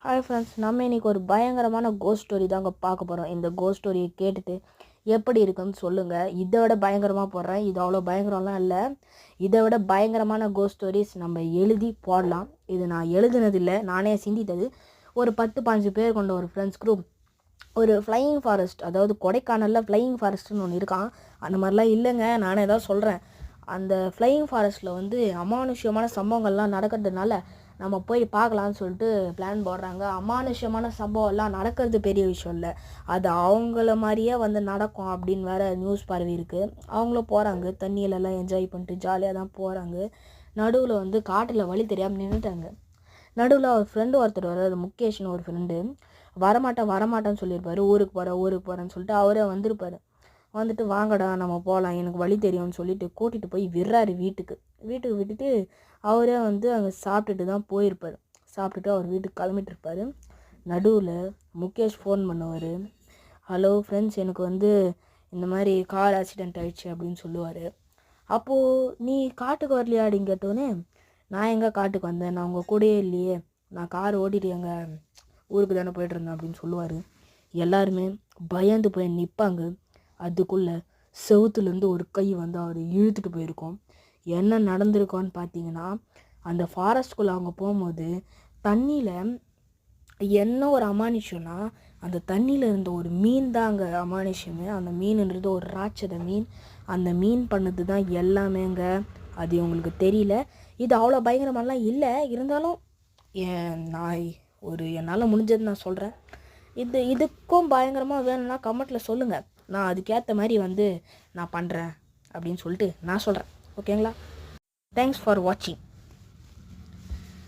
Hi friends, நம்ம இன்றைக்கி ஒரு பயங்கரமான கோஸ்ட் ஸ்டோரி தாங்க பார்க்க போகிறோம். இந்த கோஸ்ட் ஸ்டோரியை கேட்டுட்டு எப்படி இருக்குன்னு சொல்லுங்கள். இதை விட பயங்கரமாக போடுறேன். இது அவ்வளோ பயங்கரம்லாம் இல்லை. இதை விட பயங்கரமான கோஸ்ட் ஸ்டோரிஸ் நம்ம எழுதி போடலாம். இது நான் எழுதுனதில்லை, நானே சிந்தித்தது. ஒரு 10-15 பேர் கொண்ட ஒரு ஃப்ரெண்ட்ஸ் குரூப் ஒரு ஃப்ளையிங் ஃபாரஸ்ட், அதாவது கொடைக்கானலில் ஃப்ளையிங் ஃபாரஸ்ட்டுன்னு ஒன்று இருக்கான். அந்த மாதிரிலாம் இல்லைங்க, நானே தான் சொல்கிறேன். அந்த ஃப்ளையிங் ஃபாரஸ்ட்டில் வந்து அமானுஷ்யமான சம்பவங்கள்லாம் நடக்கிறதுனால நம்ம போய் பார்க்கலான்னு சொல்லிட்டு பிளான் போடுறாங்க. அமானுஷ்யமான சம்பவம்லாம் நடக்கிறது பெரிய விஷயம் இல்லை, அது அவங்கள மாதிரியே வந்து நடக்கும் அப்படின்னு வேறு நியூஸ் பரவி இருக்குது. அவங்களும் போகிறாங்க, தண்ணியிலலாம் என்ஜாய் பண்ணிட்டு ஜாலியாக தான் போகிறாங்க. நடுவில் வந்து காட்டில் வழி தெரியாமல் நின்றுட்டாங்க. நடுவில் அவர் ஃப்ரெண்டு ஒருத்தர் வர்றாரு, முகேஷ்னு ஒரு ஃப்ரெண்டு. வரமாட்டேன்னு சொல்லியிருப்பாரு. ஊருக்கு போகிறேன்னு சொல்லிட்டு அவரே வந்திருப்பார். வந்துட்டு வாங்கடா நம்ம போகலாம், எனக்கு வழி தெரியும்னு சொல்லிட்டு கூட்டிகிட்டு போய் விடுறாரு வீட்டுக்கு விட்டுட்டு அவரே வந்து அங்கே சாப்பிட்டுட்டு தான் போயிருப்பார். சாப்பிட்டுட்டு அவர் வீட்டுக்கு கிளம்பிட்டுருப்பார். நடுவில் முகேஷ் ஃபோன் பண்ணுவார். ஹலோ ஃப்ரெண்ட்ஸ், எனக்கு வந்து இந்த மாதிரி கார் ஆக்சிடெண்ட் ஆகிடுச்சு அப்படின்னு சொல்லுவார். அப்போது நீ காட்டுக்கு வரலையா அப்படின்னு கேட்டோன்னே, நான் எங்கே காட்டுக்கு வந்தேன், நான் உங்கள் கூடயே இல்லையே, நான் கார் ஓட்டிட்டு எங்கள் ஊருக்கு தானே போய்ட்டுருந்தேன் அப்படின்னு சொல்லுவார். எல்லாருமே பயந்து போய் நிற்பாங்க. அதுக்குள்ளே செவுத்துலேருந்து ஒரு கை வந்து அவர் இழுத்துட்டு போயிருக்கோம். என்ன நடந்திருக்கோன்னு பார்த்தீங்கன்னா, அந்த ஃபாரஸ்ட்குள்ளே அவங்க போகும்போது தண்ணியில் என்ன ஒரு அமானுஷ்யம்னா, அந்த தண்ணியில் இருந்த ஒரு மீன் தான் அங்கே அமானுஷ்யமே. அந்த மீன்ன்றது ஒரு ராட்சத மீன். அந்த மீன் பண்ணது தான் எல்லாமேங்க. அது உங்களுக்கு தெரியல. இது அவ்வளோ பயங்கரமாலாம் இல்லை, இருந்தாலும் என்னால் முடிஞ்சது நான் சொல்கிறேன். இதுக்கும் பயங்கரமாக வேணும்னா கமெண்ட்டில் சொல்லுங்கள், நான் அதுக்கேற்ற மாதிரி வந்து நான் பண்ணுறேன் அப்படின்னு சொல்லிட்டு நான் சொல்கிறேன். ஓகேங்களா? தேங்க்ஸ் ஃபார் வாட்சிங்.